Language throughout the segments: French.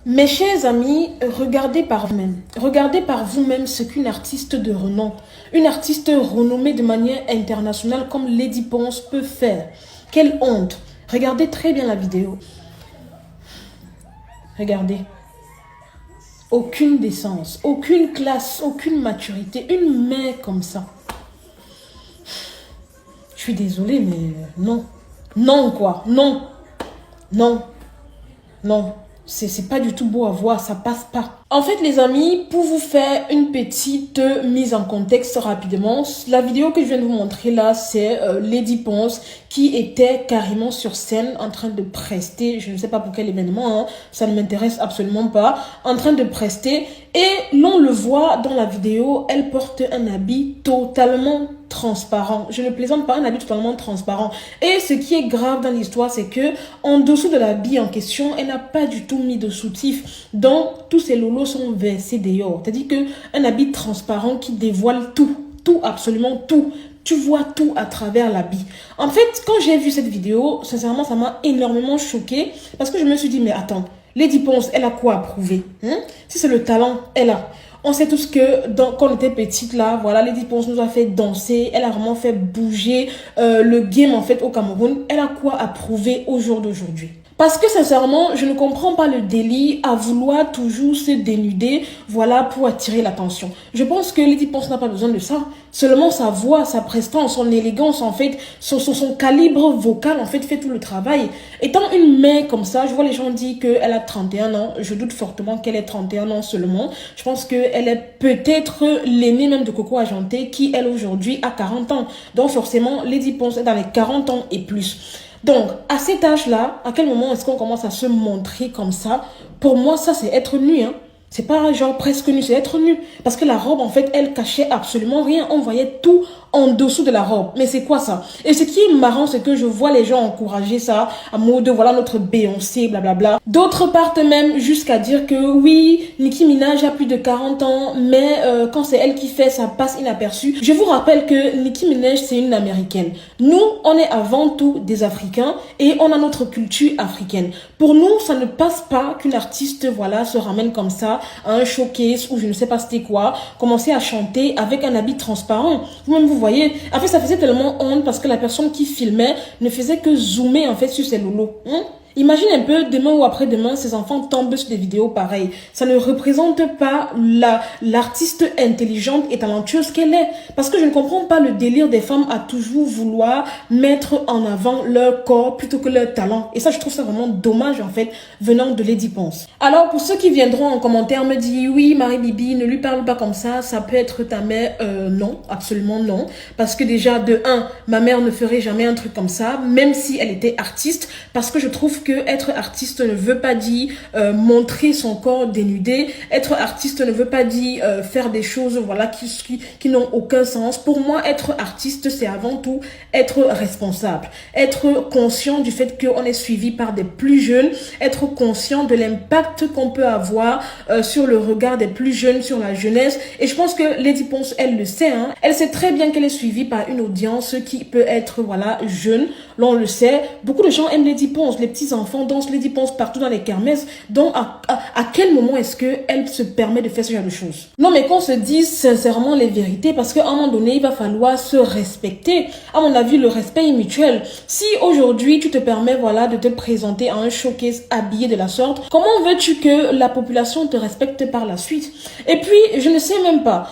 Mes chers amis, regardez par vous-même. Regardez par vous-même ce qu'une artiste de renom, une artiste renommée de manière internationale comme Lady Ponce peut faire. Quelle honte! Regardez très bien la vidéo. Regardez. Aucune décence, aucune classe, aucune maturité. Une main comme ça. Je suis désolée, mais non. Non, quoi. Non. Non. Non. C'est pas du tout beau à voir, ça passe pas. En fait, les amis, pour vous faire une petite mise en contexte rapidement, la vidéo que je viens de vous montrer là, c'est Lady Ponce qui était carrément sur scène en train de prester, je ne sais pas pour quel événement, hein, ça ne m'intéresse absolument pas, en train de prester et l'on le voit dans la vidéo, elle porte un habit totalement transparent. Je ne plaisante pas, un habit totalement transparent. Et ce qui est grave dans l'histoire, c'est que en dessous de l'habit en question, elle n'a pas du tout mis de soutif. Donc, tous ces lolos sont versés dehors. C'est-à-dire qu'un habit transparent qui dévoile tout, absolument tout. Tu vois tout à travers l'habit. En fait, quand j'ai vu cette vidéo, sincèrement, ça m'a énormément choquée parce que je me suis dit, mais attends, Lady Ponce, elle a quoi à prouver, hein? Si c'est le talent, elle a. On sait tous que quand on était petite là, voilà, Lady Ponce nous a fait danser, elle a vraiment fait bouger le game en fait au Cameroun. Elle a quoi à prouver au jour d'aujourd'hui? Parce que sincèrement, je ne comprends pas le délire à vouloir toujours se dénuder, voilà, pour attirer l'attention. Je pense que Lady Ponce n'a pas besoin de ça. Seulement sa voix, sa prestance, son élégance, en fait, son calibre vocal, en fait tout le travail. Étant une mère comme ça, je vois les gens dire qu'elle a 31 ans. Je doute fortement qu'elle ait 31 ans seulement. Je pense qu'elle est peut-être l'aînée même de Coco Ajanté qui, elle, aujourd'hui, a 40 ans. Donc forcément, Lady Ponce est dans les 40 ans et plus. Donc, à cet âge-là, à quel moment est-ce qu'on commence à se montrer comme ça? Pour moi, ça, c'est être nu, hein. C'est pas genre presque nu, c'est être nu. Parce que la robe, en fait, elle cachait absolument rien. On voyait tout en dessous de la robe. Mais c'est quoi ça? Et ce qui est marrant, c'est que je vois les gens encourager ça à mode voilà notre Beyoncé, blablabla. D'autres partent même jusqu'à dire que oui, Nicki Minaj a plus de 40 ans, mais quand c'est elle qui fait, ça passe inaperçu. Je vous rappelle que Nicki Minaj, c'est une Américaine. Nous, on est avant tout des Africains et on a notre culture africaine. Pour nous, ça ne passe pas qu'une artiste, voilà, se ramène comme ça à un showcase ou je ne sais pas c'était quoi, commencer à chanter avec un habit transparent. Vous-même, vous voyez, en fait, ça faisait tellement honte parce que la personne qui filmait ne faisait que zoomer en fait sur ses lolos. Imagine un peu, demain ou après-demain, ces enfants tombent sur des vidéos pareilles. Ça ne représente pas l'artiste intelligente et talentueuse qu'elle est. Parce que je ne comprends pas le délire des femmes à toujours vouloir mettre en avant leur corps plutôt que leur talent. Et ça, je trouve ça vraiment dommage, en fait, venant de Lady Ponce. Alors, pour ceux qui viendront en commentaire me dire, oui, Marie-Bibi, ne lui parle pas comme ça peut être ta mère. Non, absolument non. Parce que déjà, de un, ma mère ne ferait jamais un truc comme ça, même si elle était artiste, parce que je trouve que être artiste ne veut pas dire montrer son corps dénudé. Être artiste ne veut pas dire faire des choses voilà qui n'ont aucun sens. Pour moi, être artiste, c'est avant tout être responsable. Être conscient du fait qu'on est suivi par des plus jeunes. Être conscient de l'impact qu'on peut avoir sur le regard des plus jeunes, sur la jeunesse. Et je pense que Lady Ponce, elle le sait. Hein. Elle sait très bien qu'elle est suivie par une audience qui peut être voilà jeune. Là, on le sait. Beaucoup de gens aiment Lady Ponce. Les petits enfants dansent Lady Ponce partout dans les kermesses. Donc, à quel moment est-ce qu'elle se permet de faire ce genre de choses? Non, mais qu'on se dise sincèrement les vérités, parce qu'à un moment donné, il va falloir se respecter. À mon avis, le respect est mutuel. Si aujourd'hui, tu te permets voilà de te présenter à un showcase habillé de la sorte, comment veux-tu que la population te respecte par la suite? Et puis, je ne sais même pas.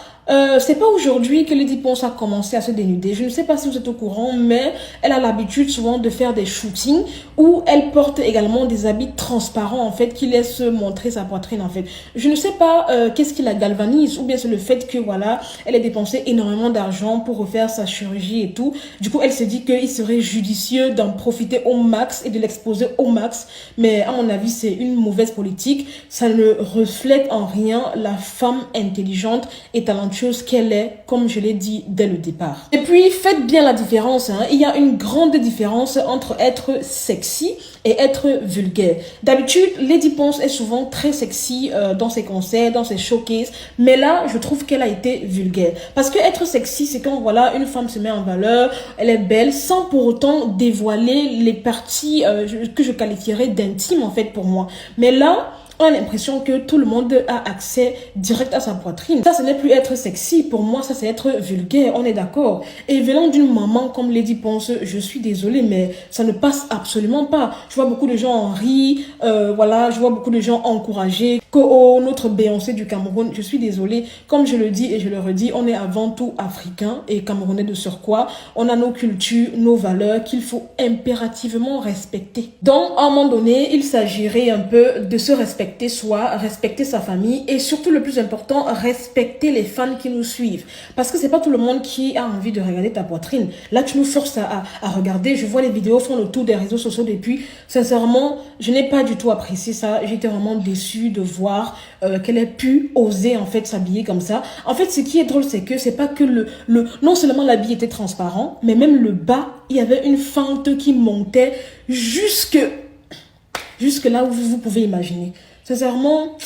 C'est pas aujourd'hui que Lady Ponce a commencé à se dénuder. Je ne sais pas si vous êtes au courant, mais elle a l'habitude souvent de faire des shootings où elle porte également des habits transparents en fait qui laissent montrer sa poitrine en fait. Je ne sais pas qu'est-ce qui la galvanise ou bien c'est le fait que voilà elle a dépensé énormément d'argent pour refaire sa chirurgie et tout. Du coup elle se dit qu'il serait judicieux d'en profiter au max et de l'exposer au max. Mais à mon avis c'est une mauvaise politique. Ça ne reflète en rien la femme intelligente et talentueuse qu'elle est, comme je l'ai dit dès le départ. Et puis, faites bien la différence. Hein. Il y a une grande différence entre être sexy et être vulgaire. D'habitude, Lady Ponce est souvent très sexy dans ses concerts, dans ses showcases. Mais là, je trouve qu'elle a été vulgaire. Parce que être sexy, c'est quand voilà une femme se met en valeur, elle est belle, sans pour autant dévoiler les parties que je qualifierais d'intime en fait pour moi. Mais là, on a l'impression que tout le monde a accès direct à sa poitrine. Ça, ce n'est plus être sexy. Pour moi, ça, c'est être vulgaire. On est d'accord. Et venant d'une maman comme Lady Ponce, je suis désolée, mais ça ne passe absolument pas. Je vois beaucoup de gens en rire. Voilà, je vois beaucoup de gens encourager. Oh, notre Beyoncé du Cameroun, je suis désolée. Comme je le dis et je le redis, on est avant tout africain et camerounais de surcroît. On a nos cultures, nos valeurs qu'il faut impérativement respecter. Donc, à un moment donné, il s'agirait un peu de se respecter soi, respecter sa famille et surtout le plus important, respecter les fans qui nous suivent. Parce que c'est pas tout le monde qui a envie de regarder ta poitrine. Là, tu nous forces à regarder. Je vois les vidéos font le tour des réseaux sociaux depuis. Sincèrement, je n'ai pas du tout apprécié ça. J'étais vraiment déçue de voir qu'elle ait pu oser en fait s'habiller comme ça. En fait, ce qui est drôle, c'est que c'est pas que non seulement l'habit était transparent, mais même le bas, il y avait une fente qui montait jusque là où vous pouvez imaginer. Sincèrement,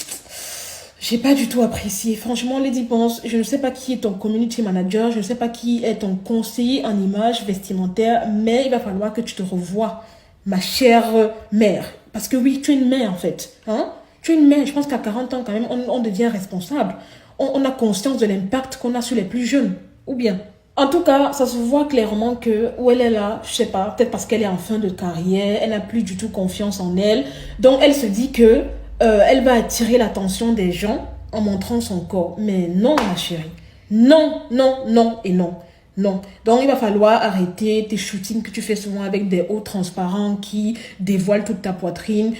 j'ai pas du tout apprécié. Franchement, Lady Ponce, je ne sais pas qui est ton community manager, je ne sais pas qui est ton conseiller en images vestimentaires, mais il va falloir que tu te revoies, ma chère mère. Parce que oui, tu es une mère en fait. Hein? Tu es une mère. Je pense qu'à 40 ans quand même, on devient responsable. On a conscience de l'impact qu'on a sur les plus jeunes. Ou bien. En tout cas, ça se voit clairement que où elle est là, je sais pas, peut-être parce qu'elle est en fin de carrière, elle n'a plus du tout confiance en elle. Donc elle se dit que elle va attirer l'attention des gens en montrant son corps. Mais non, ma chérie. Non, non, non et non. Non. Donc, il va falloir arrêter tes shootings que tu fais souvent avec des hauts transparents qui dévoilent toute ta poitrine,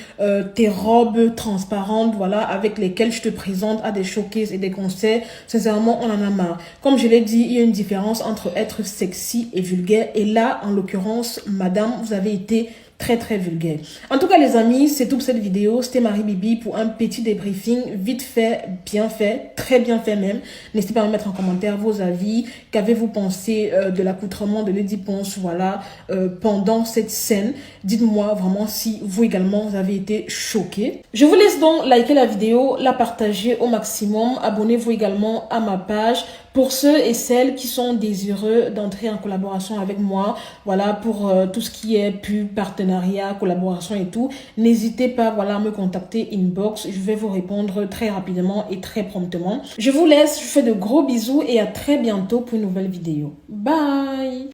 tes robes transparentes, voilà, avec lesquelles je te présente à des showcases et des concerts. Sincèrement, on en a marre. Comme je l'ai dit, il y a une différence entre être sexy et vulgaire. Et là, en l'occurrence, madame, vous avez été très vulgaire. En tout cas les amis, c'est tout pour cette vidéo. C'était Marie Bibi pour un petit débriefing vite fait, bien fait, très bien fait même. N'hésitez pas à me mettre en commentaire vos avis. Qu'avez-vous pensé de l'accoutrement de Lady Ponce, voilà, pendant cette scène. Dites-moi vraiment si vous également vous avez été choqués. Je vous laisse donc liker la vidéo, la partager au maximum. Abonnez-vous également à ma page. Pour ceux et celles qui sont désireux d'entrer en collaboration avec moi, voilà, pour tout ce qui est pub, partenariat, collaboration et tout, n'hésitez pas, voilà, à me contacter inbox. Je vais vous répondre très rapidement et très promptement. Je vous laisse, je vous fais de gros bisous et à très bientôt pour une nouvelle vidéo. Bye!